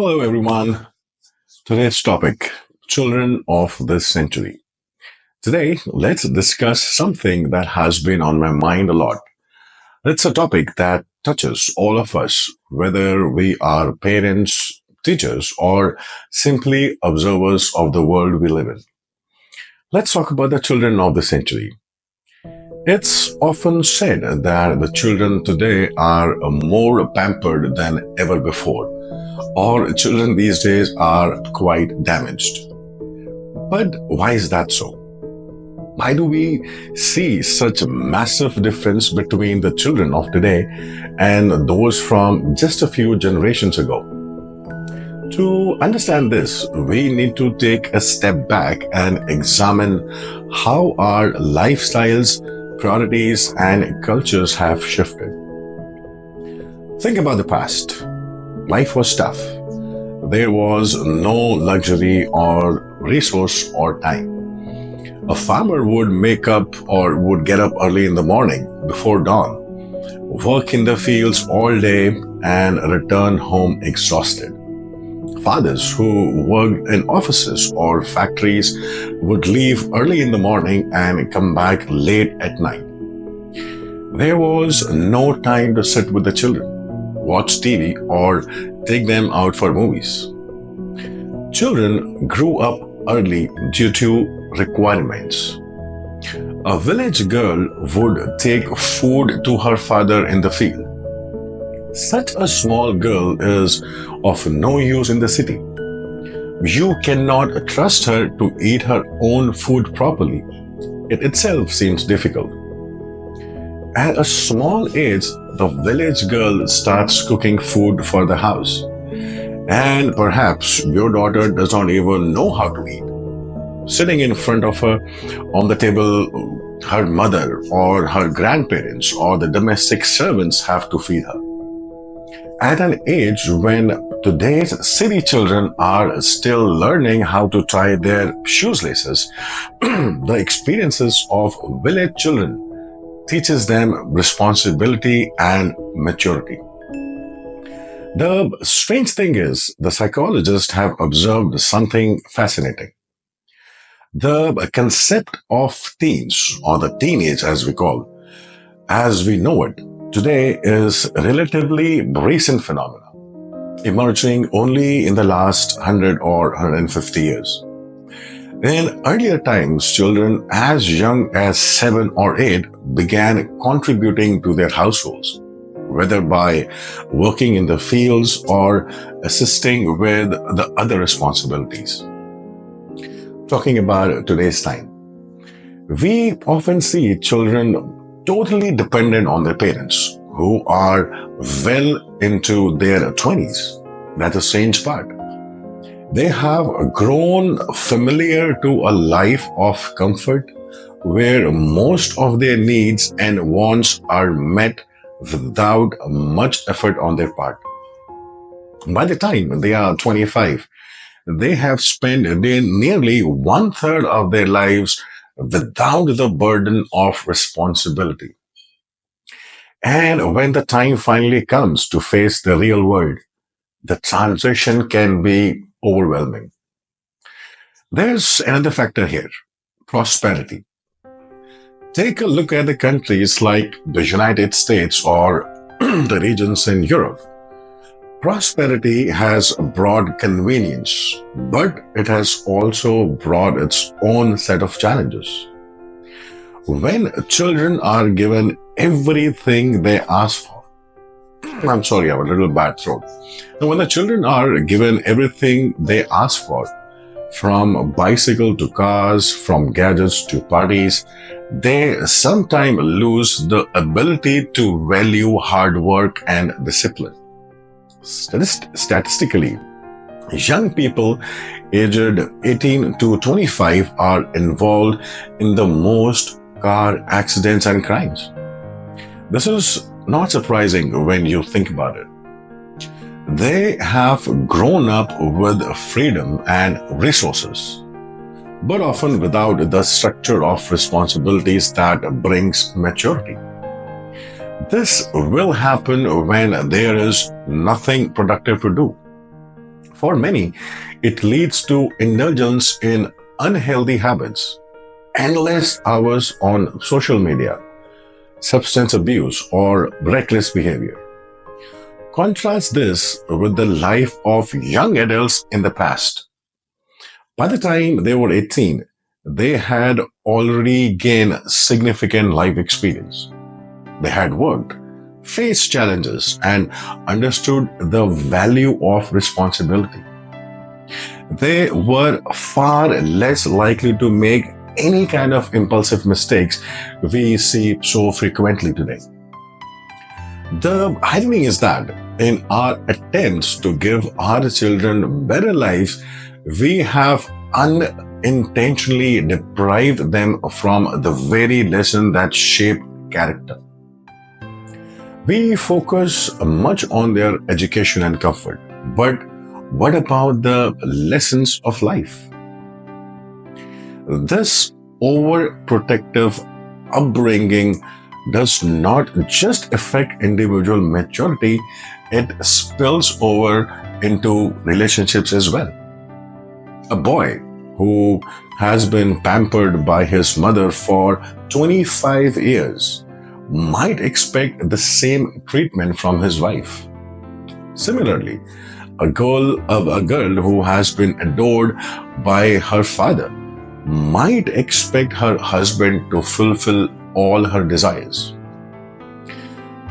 Hello, everyone. Today's topic, children of this century. Today, let's discuss something that has been on my mind a lot. It's a topic that touches all of us, whether we are parents, teachers, or simply observers of the world we live in. Let's talk about the children of the century. It's often said that the children today are more pampered than ever before, or children these days are quite damaged. But why is that so? Why do we see such a massive difference between the children of today and those from just a few generations ago? To understand this, we need to take a step back and examine how our lifestyles, priorities, and cultures have shifted. Think about the past. Life was tough. There was no luxury or resource or time. A farmer would get up early in the morning before dawn, work in the fields all day, and return home exhausted. Fathers who worked in offices or factories would leave early in the morning and come back late at night. There was no time to sit with the children, watch TV, or take them out for movies. Children grew up early due to requirements. A village girl would take food to her father in the field. Such a small girl is of no use in the city. You cannot trust her to eat her own food properly. It itself seems difficult. At a small age, the village girl starts cooking food for the house. And perhaps your daughter does not even know how to eat. Sitting in front of her on the table, her mother or her grandparents or the domestic servants have to feed her. At an age when today's city children are still learning how to tie their shoelaces, the experiences of village children teaches them responsibility and maturity. The strange thing is, the psychologists have observed something fascinating. The concept of teens, or the teenage as we call, as we know it, today is a relatively recent phenomenon, emerging only in the last 100 or 150 years. In earlier times, children as young as 7 or 8 began contributing to their households, whether by working in the fields or assisting with the other responsibilities. Talking about today's time, we often see children totally dependent on their parents who are well into their 20s. That's the strange part. They have grown familiar to a life of comfort where most of their needs and wants are met without much effort on their part. By the time they are 25, they have spent nearly one third of their lives without the burden of responsibility. And when the time finally comes to face the real world, the transition can be overwhelming. There's another factor here, prosperity. Take a look at the countries like the United States or the regions in Europe. Prosperity has brought convenience, but it has also brought its own set of challenges. When children are given everything they ask for, I'm sorry, I have a little bad throat. Now, when the children are given everything they ask for, from bicycle to cars, from gadgets to parties, they sometimes lose the ability to value hard work and discipline. Statistically, young people aged 18 to 25 are involved in the most car accidents and crimes. This is not surprising when you think about it. They have grown up with freedom and resources, but often without the structure of responsibilities that brings maturity. This will happen when there is nothing productive to do. For many, it leads to indulgence in unhealthy habits, endless hours on social media, substance abuse, or reckless behavior. Contrast this with the life of young adults in the past. By the time they were 18, they had already gained significant life experience. They had worked, faced challenges, and understood the value of responsibility. They were far less likely to make any kind of impulsive mistakes we see so frequently today. The irony is that in our attempts to give our children better lives, we have unintentionally deprived them from the very lesson that shape character. We focus much on their education and comfort, but what about the lessons of life? This overprotective upbringing does not just affect individual maturity, it spills over into relationships as well. A boy who has been pampered by his mother for 25 years might expect the same treatment from his wife. Similarly, a girl who has been adored by her father might expect her husband to fulfill all her desires.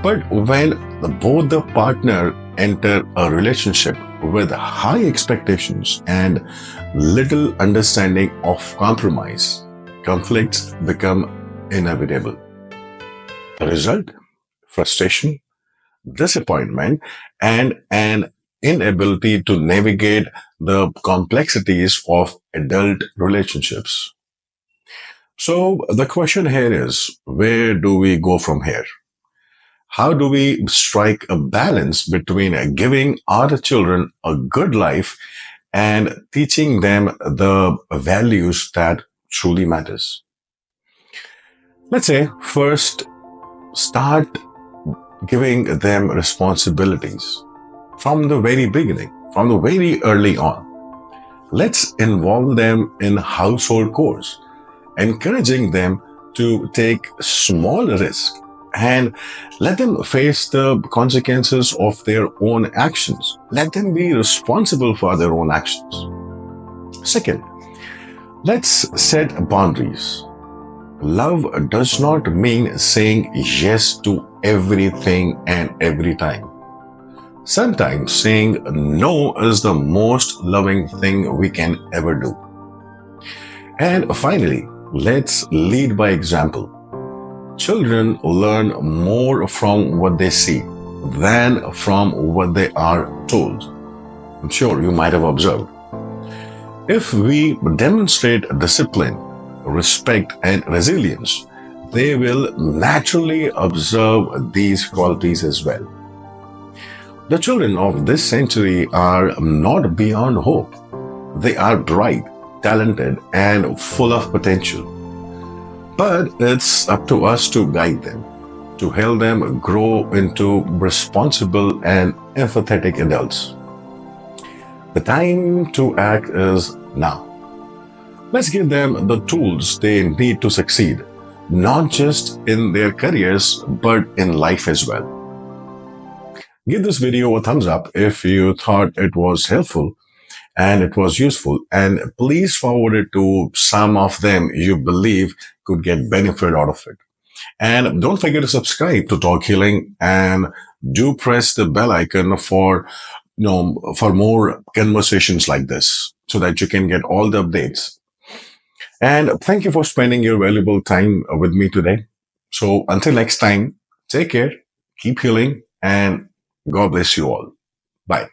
But when both the partner enter a relationship with high expectations and little understanding of compromise, conflicts become inevitable. The result? Frustration, disappointment, and an inability to navigate the complexities of adult relationships. So the question here is, where do we go from here? How do we strike a balance between giving our children a good life and teaching them the values that truly matters? Let's say first start giving them responsibilities from the very beginning, from the very early on. Let's involve them in household chores, encouraging them to take small risks and let them face the consequences of their own actions. Let them be responsible for their own actions. Second, let's set boundaries. Love does not mean saying yes to everything and every time. Sometimes saying no is the most loving thing we can ever do. And finally, let's lead by example. Children learn more from what they see than from what they are told. I'm sure you might have observed. If we demonstrate discipline, respect, and resilience, they will naturally observe these qualities as well. The children of this century are not beyond hope. They are bright, talented, and full of potential. But it's up to us to guide them, to help them grow into responsible and empathetic adults. The time to act is now. Let's give them the tools they need to succeed, not just in their careers, but in life as well. Give this video a thumbs up if you thought it was helpful and it was useful. And please forward it to some of them you believe could get benefit out of it. And don't forget to subscribe to Talk Healing and do press the bell icon for more conversations like this so that you can get all the updates. And thank you for spending your valuable time with me today. So until next time, take care, keep healing, and God bless you all. Bye.